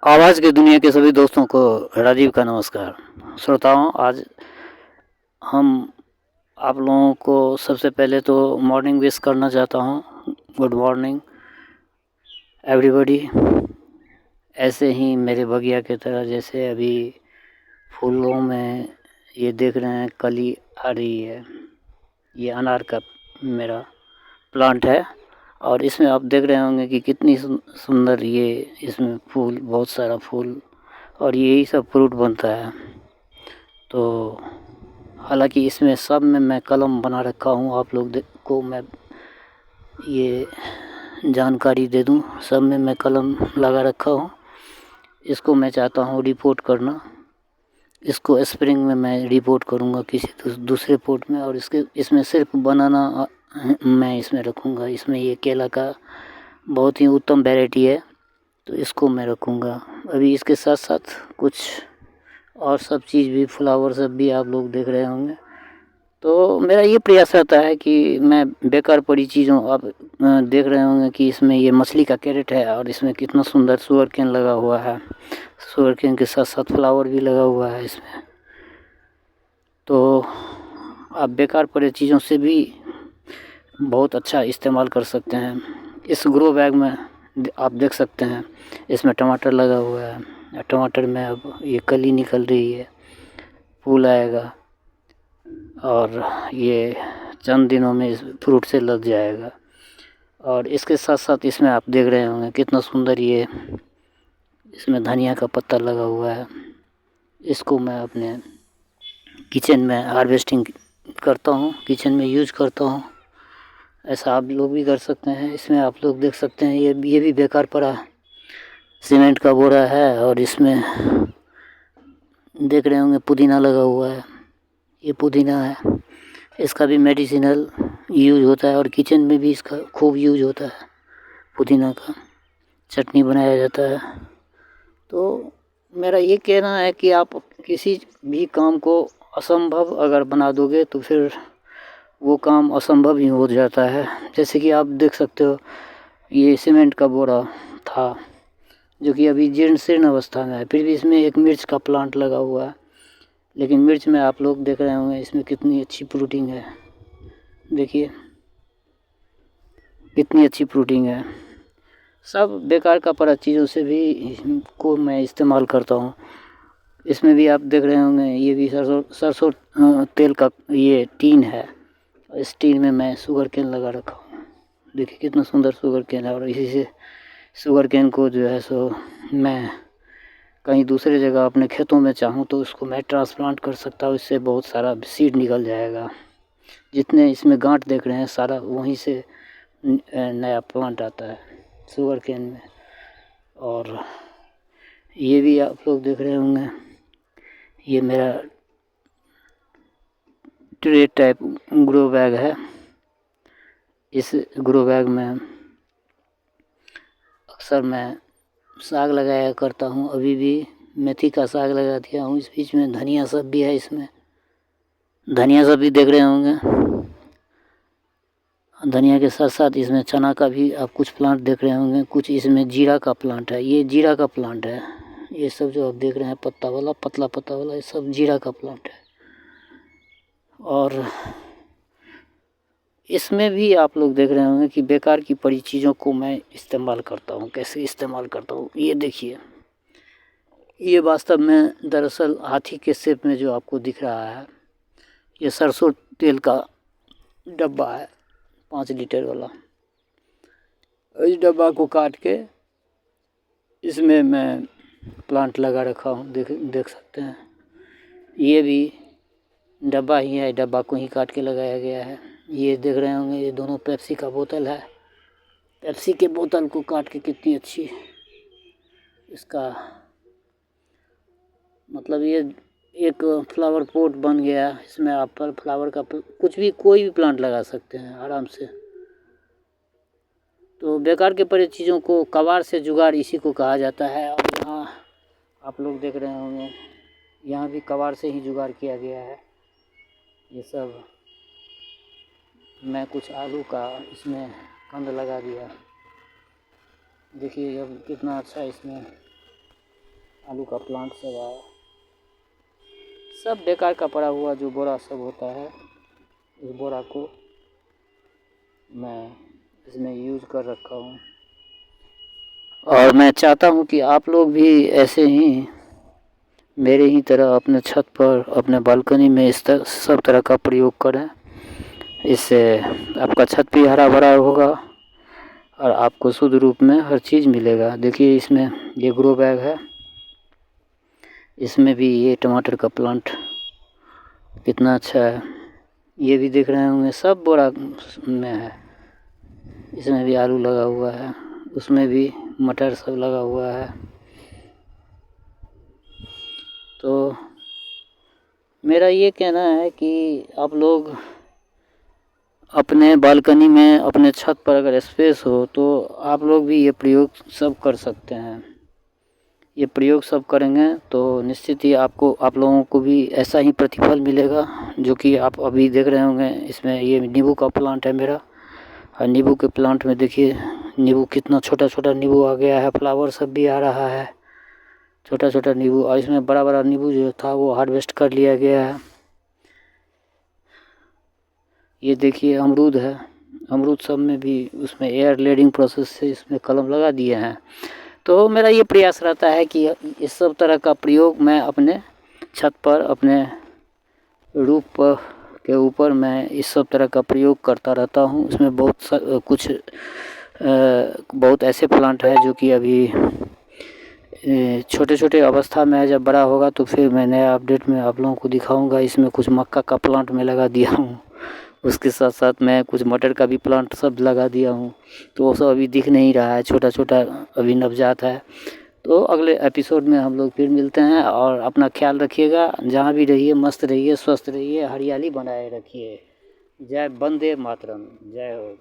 आवाज़ की दुनिया के सभी दोस्तों को राजीव का नमस्कार। श्रोताओं, आज हम आप लोगों को सबसे पहले तो मॉर्निंग विश करना चाहता हूँ। Good morning everybody. ऐसे ही मेरे बगिया की तरह जैसे अभी फूलों में ये देख रहे हैं कली आ रही है, ये अनार का मेरा प्लांट है और इसमें आप देख रहे होंगे कि कितनी सुंदर ये इसमें फूल, बहुत सारा फूल और यही सब फ्रूट बनता है। तो हालांकि इसमें सब में मैं कलम बना रखा हूँ, आप लोग को मैं ये जानकारी दे दूँ, सब में मैं कलम लगा रखा हूँ। इसको मैं चाहता हूँ रिपोर्ट करना, इसको स्प्रिंग में मैं रिपोर्ट करूँगा किसी दूसरे पोर्ट में, और इसमें सिर्फ बनाना मैं इसमें रखूँगा। इसमें ये केला का बहुत ही उत्तम वैरायटी है, तो इसको मैं रखूँगा। अभी इसके साथ साथ कुछ और सब चीज़ भी, फ्लावर सब भी आप लोग देख रहे होंगे। तो मेरा ये प्रयास रहता है कि मैं बेकार पड़ी चीज़ों, आप देख रहे होंगे कि इसमें ये मछली का कैरेट है और इसमें कितना सुंदर शुगर केन लगा हुआ है। शुगर केन के साथ साथ फ्लावर भी लगा हुआ है इसमें। तो आप बेकार पड़े चीज़ों से भी बहुत अच्छा इस्तेमाल कर सकते हैं। इस ग्रो बैग में आप देख सकते हैं, इसमें टमाटर लगा हुआ है। टमाटर में अब ये कली निकल रही है, फूल आएगा और ये चंद दिनों में इस फ्रूट से लग जाएगा। और इसके साथ साथ इसमें आप देख रहे होंगे कितना सुंदर ये इसमें धनिया का पत्ता लगा हुआ है। इसको मैं अपने किचन में हार्वेस्टिंग करता हूँ, किचन में यूज करता हूँ। ऐसा आप लोग भी कर सकते हैं। इसमें आप लोग देख सकते हैं ये भी बेकार पड़ा सीमेंट का बोरा है और इसमें देख रहे होंगे पुदीना लगा हुआ है। ये पुदीना है, इसका भी मेडिसिनल यूज होता है और किचन में भी इसका खूब यूज होता है। पुदीना का चटनी बनाया जाता है। तो मेरा ये कहना है कि आप किसी भी काम को असंभव अगर बना दोगे तो फिर वो काम असंभव ही हो जाता है। जैसे कि आप देख सकते हो, ये सीमेंट का बोरा था जो कि अभी जीर्ण शीर्ण अवस्था में है, फिर भी इसमें एक मिर्च का प्लांट लगा हुआ है। लेकिन मिर्च में आप लोग देख रहे होंगे इसमें कितनी अच्छी फ्रूटिंग है। देखिए कितनी अच्छी फ्रूटिंग है। सब बेकार का पड़ा चीज़ों से भी को मैं इस्तेमाल करता हूँ। इसमें भी आप देख रहे होंगे ये भी सरसों तेल का ये टीन है। इस टीन में मैं शुगर केन लगा रखा हूँ। देखिए कितना सुंदर शुगर केन है और इसी से शुगर केन को जो है सो मैं कहीं दूसरे जगह अपने खेतों में चाहूँ तो उसको मैं ट्रांसप्लांट कर सकता हूँ। इससे बहुत सारा सीड निकल जाएगा। जितने इसमें गांठ देख रहे हैं सारा वहीं से नया प्लांट आता है शुगर केन में। और ये भी आप लोग देख रहे होंगे, ये मेरा ट्रे टाइप ग्रो बैग है। इस ग्रो बैग में अक्सर मैं साग लगाया करता हूँ। अभी भी मेथी का साग लगा दिया हूँ। इस बीच में धनिया सब भी है, इसमें धनिया सब भी देख रहे होंगे। धनिया के साथ साथ इसमें चना का भी आप कुछ प्लांट देख रहे होंगे। कुछ इसमें जीरा का प्लांट है, ये जीरा का प्लांट है। ये सब जो आप देख रहे हैं पत्ता वाला, पतला पत्ता वाला, ये सब जीरा का प्लांट है। और इसमें भी आप लोग देख रहे होंगे कि बेकार की पड़ी चीज़ों को मैं इस्तेमाल करता हूँ। कैसे इस्तेमाल करता हूँ ये देखिए। ये वास्तव में दरअसल हाथी के शेप में जो आपको दिख रहा है, ये सरसों तेल का डब्बा है 5 लीटर वाला। इस डब्बा को काट के इसमें मैं प्लांट लगा रखा हूँ। देख सकते हैं ये भी डब्बा ही है, डब्बा को ही काट के लगाया गया है। ये देख रहे होंगे ये दोनों पेप्सी का बोतल है। पेप्सी के बोतल को काट के कितनी अच्छी इसका मतलब ये एक फ्लावर पॉट बन गया। इसमें आप पर फ्लावर का कुछ भी कोई भी प्लांट लगा सकते हैं आराम से। तो बेकार के पड़े चीज़ों को कबाड़ से जुगाड़ इसी को कहा जाता है। और यहाँ आप लोग देख रहे होंगे यहाँ भी कबाड़ से ही जुगाड़ किया गया है। ये सब मैं कुछ आलू का इसमें कंद लगा दिया। देखिए अब कितना अच्छा इसमें आलू का प्लांट सब आया, सब बेकार का पड़ा हुआ जो बोरा सब होता है, उस बोरा को मैं इसमें यूज़ कर रखा हूँ। और मैं चाहता हूँ कि आप लोग भी ऐसे ही मेरे ही तरह अपने छत पर, अपने बालकनी में इस सब तरह का प्रयोग करें। इससे आपका छत भी हरा भरा होगा और आपको शुद्ध रूप में हर चीज़ मिलेगा। देखिए इसमें ये ग्रो बैग है, इसमें भी ये टमाटर का प्लांट कितना अच्छा है, ये भी देख रहे होंगे सब बोरा में है। इसमें भी आलू लगा हुआ है, उसमें भी मटर सब लगा हुआ है। तो मेरा ये कहना है कि आप लोग अपने बालकनी में, अपने छत पर अगर स्पेस हो तो आप लोग भी ये प्रयोग सब कर सकते हैं। ये प्रयोग सब करेंगे तो निश्चित ही आप लोगों को भी ऐसा ही प्रतिफल मिलेगा जो कि आप अभी देख रहे होंगे। इसमें ये नींबू का प्लांट है मेरा, और नींबू के प्लांट में देखिए नींबू कितना छोटा छोटा नींबू आ गया है, फ्लावर सब भी आ रहा है, छोटा छोटा नींबू। और इसमें बड़ा बड़ा नींबू जो था वो हार्वेस्ट कर लिया गया है। ये देखिए अमरूद है, अमरूद सब में भी उसमें एयर लेडिंग प्रोसेस से इसमें कलम लगा दिए हैं। तो मेरा ये प्रयास रहता है कि इस सब तरह का प्रयोग मैं अपने छत पर, अपने रूफ के ऊपर मैं इस सब तरह का प्रयोग करता रहता हूँ। इसमें बहुत ऐसे प्लांट हैं जो कि अभी छोटे छोटे अवस्था में है। जब बड़ा होगा तो फिर मैं नया अपडेट में आप लोगों को दिखाऊंगा। इसमें कुछ मक्का का प्लांट मैं लगा दिया हूँ, उसके साथ साथ मैं कुछ मटर का भी प्लांट सब लगा दिया हूँ। तो वो सब अभी दिख नहीं रहा है, छोटा छोटा अभी नवजात है। तो अगले एपिसोड में हम लोग फिर मिलते हैं, और अपना ख्याल रखिएगा। जहाँ भी रहिए मस्त रहिए, स्वस्थ रहिए, हरियाली बनाए रखिए। जय वंदे मातरम, जय हो।